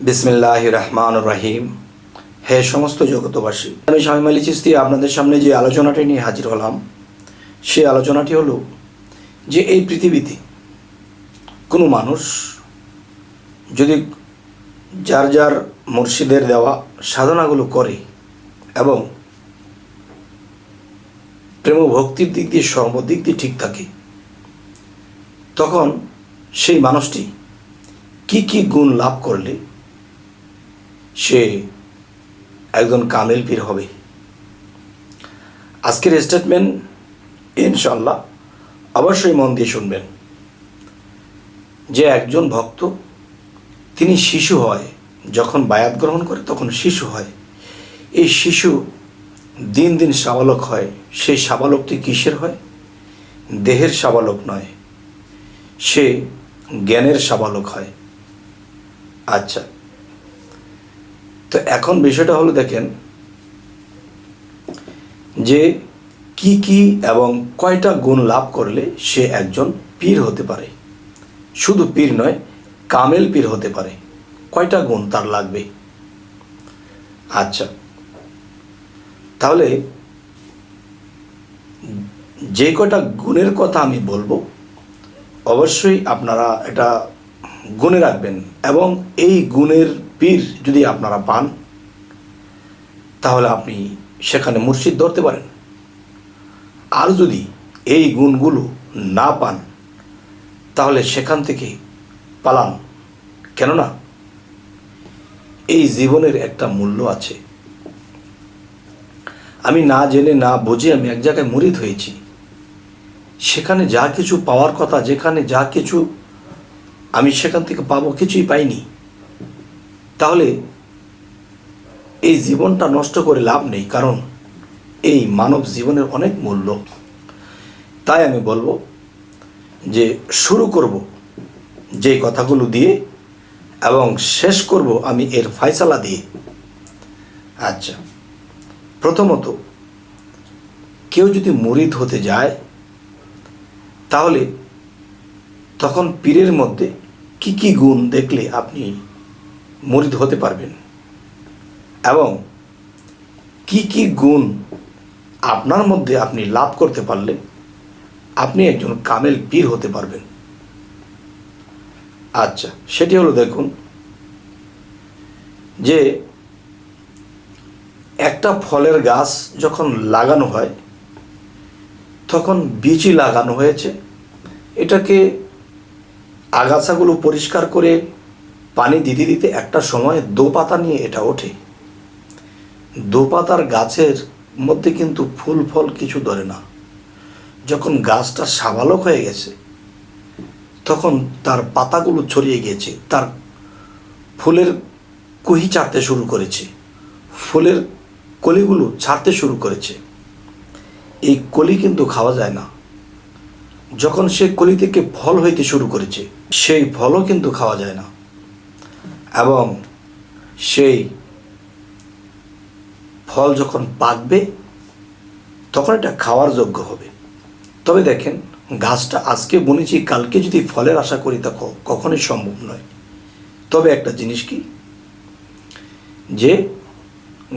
বিসমিল্লাহির রহমানির রহিম। হে সমস্ত জগতবাসী, আমি শামীম আলী চিশতি আপনাদের সামনে যে আলোচনাটি নিয়ে হাজির হলাম, সেই আলোচনাটি হলো যে এই পৃথিবীতে কোনো মানুষ যদি যার যার মুর্শিদের দেওয়া সাধনাগুলো করে এবং প্রেম ভক্তির দিক দিয়ে সর্বদিক দিয়ে ঠিক থাকে, তখন সেই মানুষটি কি কি গুণ লাভ করলে সে একজন কামেল পীর হবে। আজকের স্টেটমেন্ট ইনশাআল্লাহ অবশ্যই মন দিয়ে শুনবেন। যে একজন ভক্ত তিনি শিশু হয়, যখন বায়াত গ্রহণ করে তখন শিশু হয়। এই শিশু দিন দিন সাবালক হয়। সেই সাবালকটি কিসের হয়? দেহের সাবালক নয়, সে জ্ঞানের সাবালক হয়। আচ্ছা, তো এখন বিষয়টা হলো, দেখেন যে কি কি এবং কয়টা গুণ লাভ করলে সে একজন পীর হতে পারে। শুধু পীর নয়, কামেল পীর হতে পারে। কয়টা গুণ তার লাগবে? আচ্ছা, তাহলে যে কয়টা গুণের কথা আমি বলবো, অবশ্যই আপনারা এটা গুণে রাখবেন এবং এই গুণের পীর যদি আপনারা পান, তাহলে আপনি সেখানে মুর্শিদ ধরতে পারেন। আর যদি এই গুণগুলো না পান, তাহলে সেখান থেকে পালান। কেননা এই জীবনের একটা মূল্য আছে। আমি না জেনে না বুঝে আমি এক জায়গায় মুরিদ হয়েছি, সেখানে যা কিছু পাওয়ার কথা, যেখানে যা কিছু আমি সেখান থেকে পাবো, কিছুই পাইনি। তাহলে এই জীবনটা নষ্ট করে লাভ নেই, কারণ এই মানব জীবনের অনেক মূল্য। তাই আমি বলবো যে শুরু করব যে কথাগুলো দিয়ে এবং শেষ করব আমি এর ফয়সালা দিয়ে। আচ্ছা, প্রথমত কেউ যদি মুরিদ হতে যায়, তাহলে তখন পীরের মধ্যে কি কি গুণ দেখলে আপনি মুরিদ হতে পারবেন এবং কি কি গুণ আপনার মধ্যে আপনি লাভ করতে পারলে আপনি একজন কামেল পীর হতে পারবেন। আচ্ছা, সেটি হলো, দেখুন যে একটা ফলের গাছ যখন লাগানো হয়, তখন বীজই লাগানো হয়েছে, এটাকে আগাছাগুলো পরিষ্কার করে পানি দিতে দিতে একটা সময় দোপাতা নিয়ে এটা ওঠে। দোপাতার গাছের মধ্যে কিন্তু ফুল ফল কিছু ধরে না। যখন গাছটা সাবালক হয়ে গেছে, তখন তার পাতাগুলো ছড়িয়ে গিয়েছে, তার ফুলের কুহি ছাড়তে শুরু করেছে, ফুলের কলিগুলো ছাড়তে শুরু করেছে। এই কলি কিন্তু খাওয়া যায় না। যখন সে কলি থেকে ফল হইতে শুরু করেছে, সেই ফলও কিন্তু খাওয়া যায় না এবং সেই ফল যখন পাকবে, তখন এটা খাওয়ার যোগ্য হবে। তবে দেখেন, গাছটা আজকে বুনেছি, কালকে যদি ফলের আশা করি তা কখনোই সম্ভব নয়। তবে একটা জিনিস কি, যে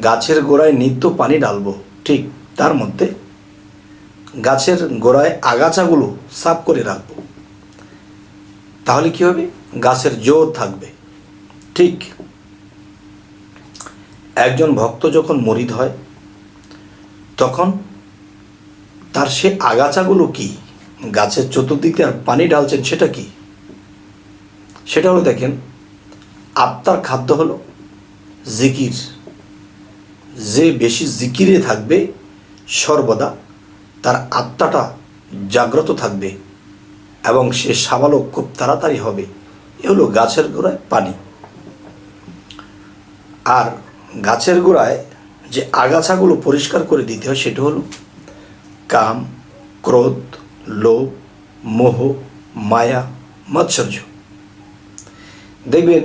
গাছের গোড়ায় নিত্য পানি ঢালবো, ঠিক তার মধ্যে গাছের গোড়ায় আগাছাগুলো সাফ করে রাখবো। তাহলে কি হবে? গাছের জোর থাকবে। ঠিক একজন ভক্ত যখন মুরিদ হয়, তখন তার সে আগাছাগুলো কি, গাছের চতুর্দিকে আর পানি ঢালছেন, সেটা কি? সেটা হলো, দেখেন, আত্মার খাদ্য হলো জিকির। যে বেশি জিকিরে থাকবে, সর্বদা তার আত্মাটা জাগ্রত থাকবে এবং সে সাবালক খুব তাড়াতাড়ি হবে। এ হলো গাছের গোড়ায় পানি। আর গাছের গোড়ায় যে আগাছাগুলো পরিষ্কার করে দিতে হয়, সেটা হলো কাম, ক্রোধ, লোভ, মোহ, মায়া, মাৎসর্য। দেখবেন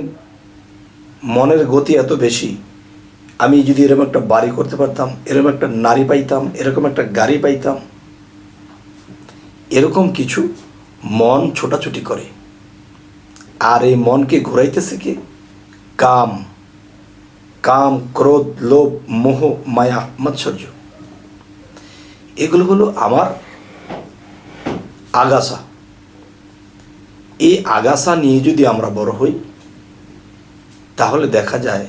মনের গতি এত বেশি, আমি যদি এরকম একটা বাড়ি করতে পারতাম, এরকম একটা নারী পাইতাম, এরকম একটা গাড়ি পাইতাম, এরকম কিছু মন ছোটাছুটি করে। আর এই মনকে ঘুরাইতেছে কে? কাম, কাম, ক্রোধ, লোভ, মোহ, মায়া, মাৎসর্য, এগুলো হলো আমার আগাছা। এই আগাছা নিয়ে যদি আমরা বড় হই, তাহলে দেখা যায়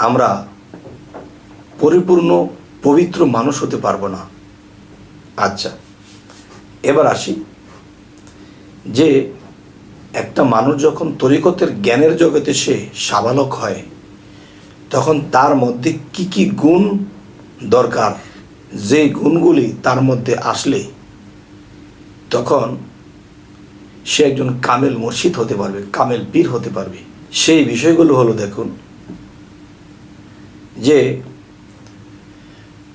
আমরা পরিপূর্ণ পবিত্র মানুষ হতে পারবো না। আচ্ছা, এবার আসি যে একটা মানুষ যখন তরিকতের জ্ঞানের জগতে সে সাবালক হয়, তখন তার মধ্যে কি কি গুণ দরকার, যে গুণগুলি তার মধ্যে আসলে তখন সে একজন কামেল মুর্শিদ হতে পারবে, কামেল পীর হতে পারবে। সেই বিষয়গুলো হলো, দেখুন, যে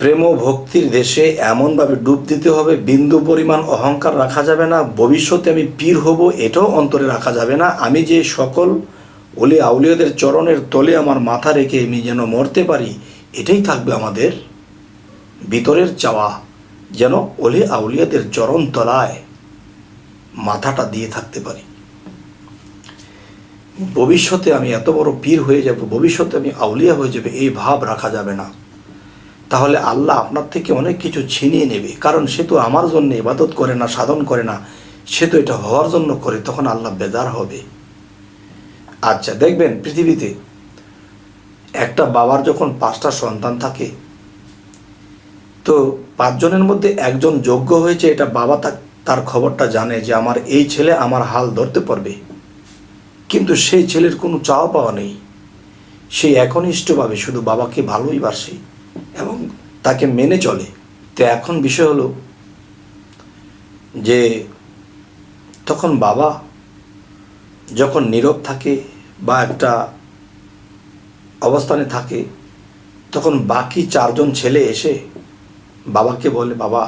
প্রেম ও ভক্তির দেশে এমনভাবে ডুব দিতে হবে, বিন্দু পরিমাণ অহংকার রাখা যাবে না। ভবিষ্যতে আমি পীর হব এটাও অন্তরে রাখা যাবে না। আমি যে সকল ওলি আউলিয়াদের চরণের তলে আমার মাথা রেখে আমি যেন মরতে পারি, এটাই থাকবে আমাদের ভিতরের চাওয়া, যেন ওলি আউলিয়াদের চরণ তলায় মাথাটা দিয়ে থাকতে পারি। ভবিষ্যতে আমি এত বড় পীর হয়ে যাব, ভবিষ্যতে আমি আউলিয়া হয়ে যাবে, এই ভাব রাখা যাবে না। তাহলে আল্লাহ আপনার থেকে অনেক কিছু ছিনিয়ে নেবে, কারণ সে তো আমার জন্য ইবাদত করে না, সাধন করে না, সে তো এটা হওয়ার জন্য করে, তখন আল্লাহ বেজার হবে। আচ্ছা, দেখবেন পৃথিবীতে একটা বাবার যখন 5টা সন্তান থাকে, তো 5 জনের মধ্যে একজন যোগ্য হয়েছে, এটা বাবা তার খবরটা জানে যে আমার এই ছেলে আমার হাল ধরতে পারবে, কিন্তু সেই ছেলের কোনো চাওয়া পাওয়া নেই। সে একনিষ্ঠভাবে শুধু বাবাকে ভালোই বাসে এবং তাকে মেনে চলে। তো এখন বিষয় হলো যে তখন বাবা যখন নীরব থাকে বা একটা অবস্থানে থাকে, তখন বাকি 4 জন ছেলে এসে বাবাকে বলে, বাবা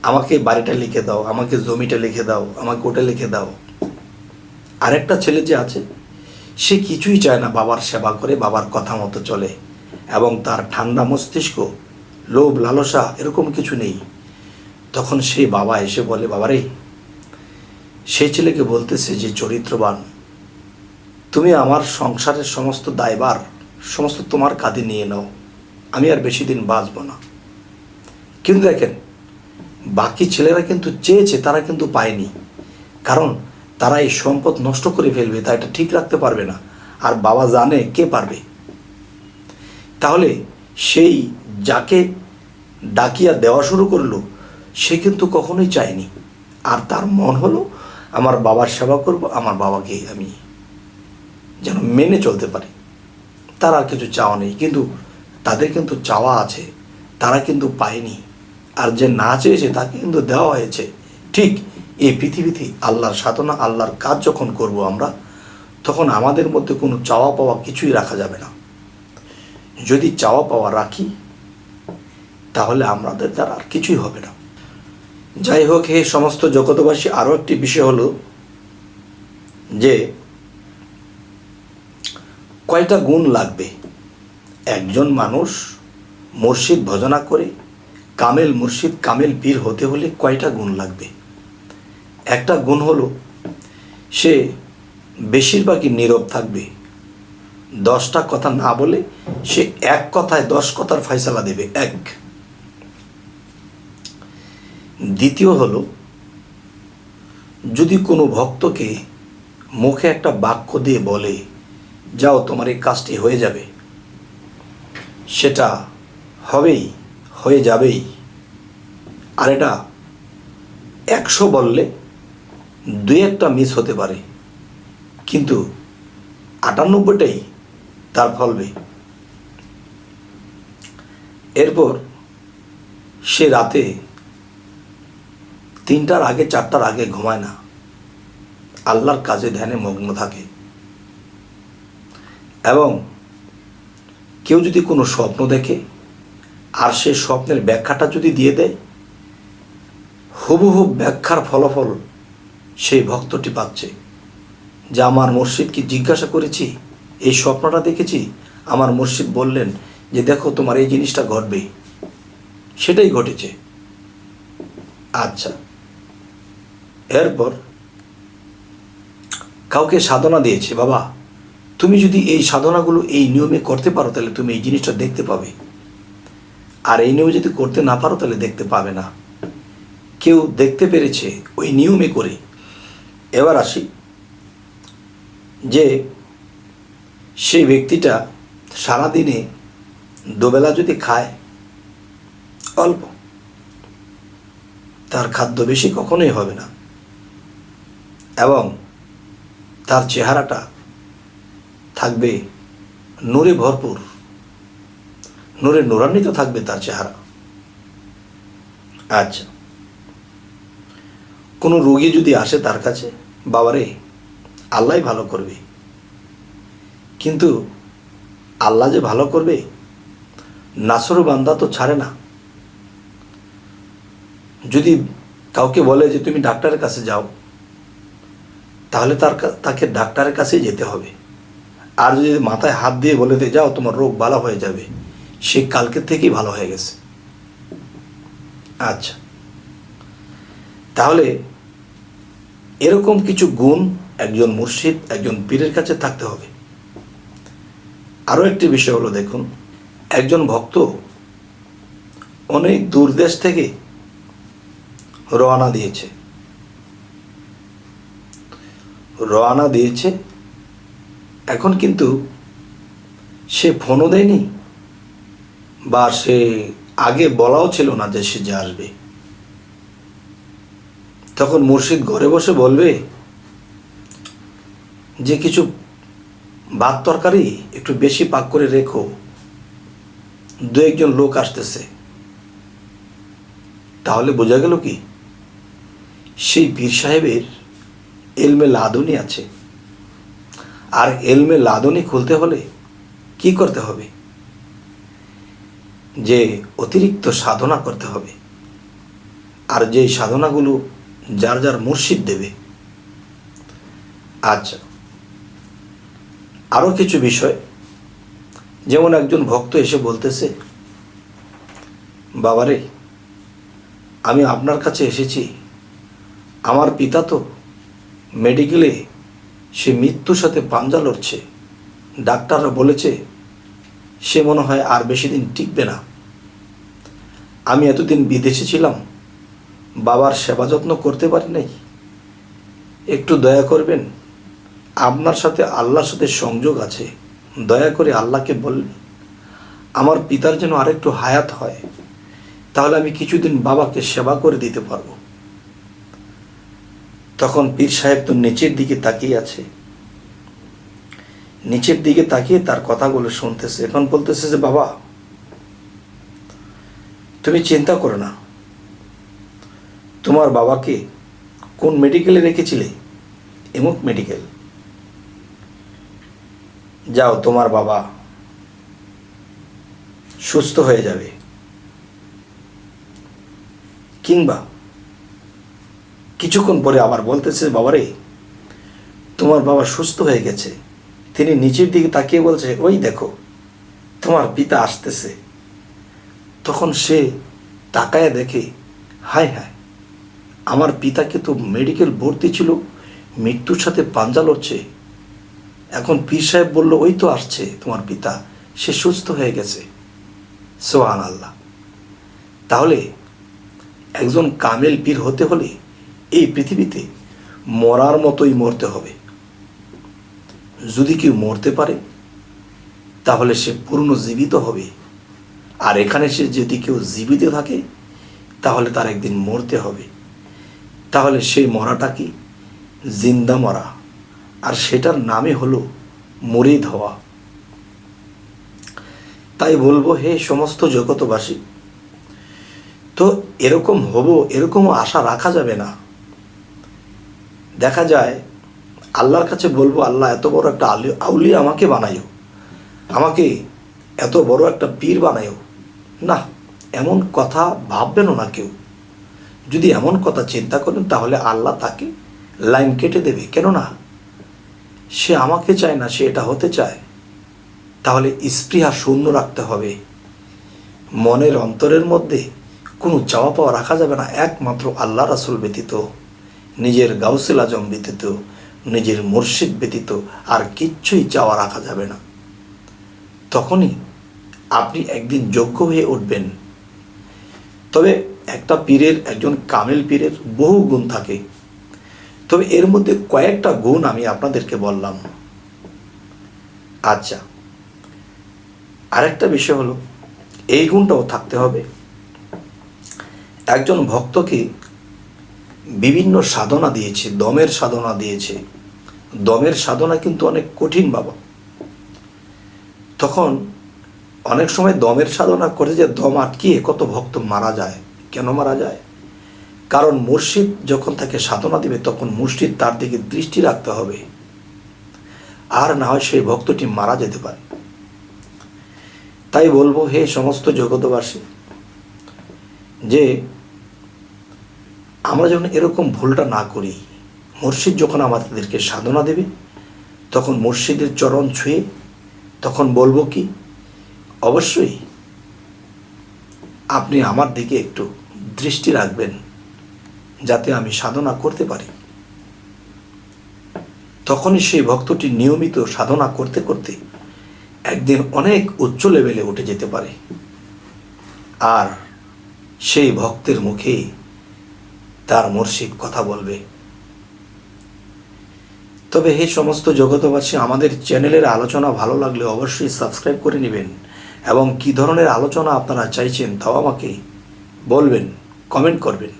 আমাকে বাড়িটা লিখে দাও, আমাকে জমিটা লিখে দাও, আমাকে ওটা লিখে দাও। আরেকটা ছেলে যে আছে, সে কিছুই চায় না, বাবার সেবা করে বাবার কথা মতো চলে এবং তার ঠান্ডা মস্তিষ্ক, লোভ লালসা এরকম কিছু নেই। তখন সেই বাবা এসে বলে, বাবারে, সেই ছেলেকে বলতেছে যে চরিত্রবান, তুমি আমার সংসারের সমস্ত দায়ভার সমস্ত তোমার কাঁধে নিয়ে নাও, আমি আর বেশি দিন বাঁচব না। কিন্তু দেখেন, বাকি ছেলেরা কিন্তু চেয়েছে, তারা কিন্তু পায়নি, কারণ তারা এই সম্পদ নষ্ট করে ফেলবে, তা এটা ঠিক রাখতে পারবে না। আর বাবা জানে কে পারবে। তাহলে সেই যাকে ডাকিয়া দেওয়া শুরু করলো, সে কিন্তু কখনোই চায়নি, আর তার মন হলো আমার বাবার সেবা করব, আমার বাবাকে আমি যেন মেনে চলতে পারি। তার আর কিছু চাওয়া নেই, কিন্তু তাদের কিন্তু চাওয়া আছে, তারা কিন্তু পায়নি। আর যে না চেয়েছে তাকে কিন্তু দেওয়া হয়েছে। ঠিক এই পৃথিবীতে আল্লাহর সাধনা, আল্লাহর কাজ যখন করব আমরা, তখন আমাদের মধ্যে কোনো চাওয়া পাওয়া কিছুই রাখা যাবে না। যদি চাওয়া পাওয়া রাখি, তাহলে আমাদের দ্বারা আর কিছুই হবে না। যাই হোক, হে সমস্ত জগতবাসী, আরও একটি বিষয় হলো যে কয়টা গুণ লাগবে একজন মানুষ মুর্শিদ ভজনা করে কামেল মুর্শিদ, কামেল পীর হতে হলে কয়টা গুণ লাগবে? একটা গুণ হলো সে বেশিরভাগই নীরব থাকবে, 10টা কথা না বলে সে এক কথায় 10 কথার ফয়সালা দেবে, এক। দ্বিতীয় হলো, যদি কোনো ভক্তকে মুখে একটা বাক্য দিয়ে বলে, যাও তোমার এই কাজটি হয়ে যাবে, সেটা হবেই, হয়ে যাবেই। আর এটা 100 বললে 2-1টা মিস হতে পারে, কিন্তু 98টাই তার ফলবে। এরপর সে রাতে 3টার আগে 4টার আগে ঘুমায় না, আল্লাহর কাজে ধ্যানে মগ্ন থাকে। এবং কেউ যদি কোনো স্বপ্ন দেখে আর সে স্বপ্নের ব্যাখ্যাটা যদি দিয়ে দেয়, হুবহু ব্যাখ্যার ফলাফল সেই ভক্তটি পাচ্ছে। যে আমার মুর্শিদকে জিজ্ঞাসা করেছি, এই স্বপ্নটা দেখেছি, আমার মুর্শিদ বললেন যে দেখো তোমার এই জিনিসটা ঘটবে, সেটাই ঘটেছে। আচ্ছা, এরপর কাউকে সাধনা দিয়েছে, বাবা তুমি যদি এই সাধনাগুলো এই নিয়মে করতে পারো তাহলে তুমি এই জিনিসটা দেখতে পাবে। আর এই নিয়মে যদি করতে না পারো তাহলে দেখতে পাবে না। কেউ দেখতে পেরেছে ওই নিয়মে করে। এবার আসি যে সেই ব্যক্তিটা সারাদিনে দুবেলা যদি খায় অল্প, তার খাদ্য বেশি কখনোই হবে না, এবং তার চেহারাটা থাকবে নূরে ভরপুর, নূরে নূরান্বিত থাকবে তার চেহারা। আচ্ছা, কোনো রোগী যদি আসে তার কাছে, বাবারে আল্লাহ ভালো করবে, কিন্তু আল্লাহ যে ভালো করবে নাসর বান্দা তো ছাড়ে না। যদি কাউকে বলে যে তুমি ডাক্তারের কাছে যাও, তাহলে তাকে ডাক্তারের কাছেই যেতে হবে। আর যদি মাথায় হাত দিয়ে বলে দিয়ে যাও তোমার রোগ ভালো হয়ে যাবে, সে কালকে থেকেই ভালো হয়ে গেছে। আচ্ছা, তাহলে এরকম কিছু গুণ একজন মুর্শিদ, একজন পীরের কাছে থাকতে হবে। আরও একটি বিষয় হলো, দেখুন, একজন ভক্ত অনেক দূর দেশ থেকে রওনা দিয়েছে, এখন কিন্তু সে ফোনও দেয়নি, বা সে আগে বলাও ছিল না যে সে যে আসবে। তখন মুর্শিদ ঘরে বসে বলবে যে কিছু ভাত তরকারি একটু বেশি পাক করে রেখো, দু একজন লোক আসতেছে। তাহলে বোঝা গেল কি, সেই পীর সাহেবের এলমে লাদুনি আছে। আর এলমে লাদুনি খুলতে হলে কি করতে হবে? যে অতিরিক্ত সাধনা করতে হবে। আর যেই সাধনাগুলো যার যার মুর্শিদ দেবে। আচ্ছা, আরও কিছু বিষয়, যেমন একজন ভক্ত এসে বলতেছে, বাবারে আমি আপনার কাছে এসেছি, আমার পিতা তো মেডিকেলে সে মৃত্যুর সাথে পাঞ্জা লড়ছে, ডাক্তাররা বলেছে সে মনে হয় আর বেশি দিন টিকবে না। আমি এতদিন বিদেশে ছিলাম, বাবার সেবা যত্ন করতে পারি নাই, একটু দয়া করবেন, আপনার সাথে আল্লাহর সাথে সংযোগ আছে, দয়া করে আল্লাহকে বললেন আমার পিতার যেন আরেকটু হায়াত হয়, তাহলে আমি কিছুদিন বাবাকে সেবা করে দিতে পারবো। তখন পীর সাহেব তো নিচের দিকে তাকিয়ে আছে, নিচের দিকে তাকিয়ে তার কথাগুলো শুনতেছে। এখন বলতেছে যে বাবা তুমি চিন্তা করো না, তোমার বাবাকে কোন মেডিকেলে রেখেছিলে? এমুক মেডিকেল, যাও তোমার বাবা সুস্থ হয়ে যাবে। কিংবা কিছুক্ষণ পরে আবার বলতেছে বাবারে তোমার বাবা সুস্থ হয়ে গেছে। তিনি নিচের দিকে তাকিয়ে বলছে ওই দেখো তোমার পিতা আসতেছে। তখন সে তাকায় দেখে, হায় হায়, আমার পিতাকে তো মেডিকেল ভর্তি ছিল, মৃত্যুর সাথে পাঞ্জা লড়ছে। এখন পীর সাহেব বলল ওই তো আসছে তোমার পিতা, সে সুস্থ হয়ে গেছে। সুবহানাল্লাহ। তাহলে একজন কামেল পীর হতে হলে এই পৃথিবীতে মরার মতোই মরতে হবে। যদি কেউ মরতে পারে তাহলে সে পূর্ণ জীবিত হবে, আর এখানে সে যদি কেউ জীবিত থাকে তাহলে তার একদিন মরতে হবে। তাহলে সেই মরাটা কি? জিন্দা মরা, আর সেটার নামে হলো মুরিদ হওয়া। তাই বলবো হে সমস্ত জগতবাসী, তো এরকম হব এরকমও আশা রাখা যাবে না। দেখা যায় আল্লাহর কাছে বলবো আল্লাহ এত বড় একটা আউলিয়া আমাকে বানাইও, আমাকে এত বড় একটা পীর বানাইও। না, এমন কথা ভাববেনও না কেউ। যদি এমন কথা চিন্তা করেন তাহলে আল্লাহ তাকে লাইন কেটে দেবে। কেননা সে আমাকে চায় না, সে এটা হতে চায়। তাহলে স্পৃহা শূন্য রাখতে হবে, মনের অন্তরের মধ্যে কোনো চাওয়া পাওয়া রাখা যাবে না, একমাত্র আল্লাহ রাসূল ব্যতীত, নিজের গাউসুল আজম ব্যতীত, নিজের মুর্শিদ ব্যতীত আর কিচ্ছুই চাওয়া রাখা যাবে না। তখনই আপনি একদিন যোগ্য হয়ে উঠবেন। তবে একটা পীরের, একজন কামেল পীরের বহু গুণ থাকে, তবে এর মধ্যে কয়েকটা গুণ আমি আপনাদেরকে বললাম। আচ্ছা, আরেকটা বিষয় হলো, এই গুণটাও থাকতে হবে। একজন ভক্তকে বিভিন্ন সাধনা দিয়েছে, দমের সাধনা দিয়েছে। দমের সাধনা কিন্তু অনেক কঠিন বাবা। তখন অনেক সময় দমের সাধনা করে যে দম আটকিয়ে কত ভক্ত মারা যায়। কেন মারা যায়? কারণ মুর্শিদ যখন তাকে সাধনা দিবে তখন মুর্শিদ তার দিকে দৃষ্টি রাখতে হবে, আর না হয় সেই ভক্তটি মারা যেতে পারে। তাই বলবো, হে সমস্ত জগতবাসী, যে আমরা যখন এরকম ভুলটা না করি, মুর্শিদ যখন আমাদেরকে সাধনা দেবে তখন মুর্শিদের চরণ ছুঁয়ে তখন বলবো কি, অবশ্যই আপনি আমার দিকে একটু দৃষ্টি রাখবেন যাতে আমি সাধনা করতে পারি। তখনই সেই ভক্তটি নিয়মিত সাধনা করতে করতে একদিন অনেক উচ্চ লেভেলে উঠে যেতে পারে, আর সেই ভক্তের মুখে তার মুর্শিদ কথা বলবে। তবে হে সমস্ত জগতবাসী, আমাদের চ্যানেলের আলোচনা ভালো লাগলে অবশ্যই সাবস্ক্রাইব করে নেবেন, এবং কী ধরনের আলোচনা আপনারা চাইছেন তাও আমাকে বলবেন, কমেন্ট করবেন।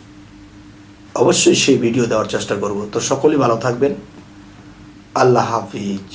অবশ্যই সেই ভিডিও দেওয়ার চেষ্টা করব। তো সকলেই ভালো থাকবেন। আল্লাহ হাফিজ।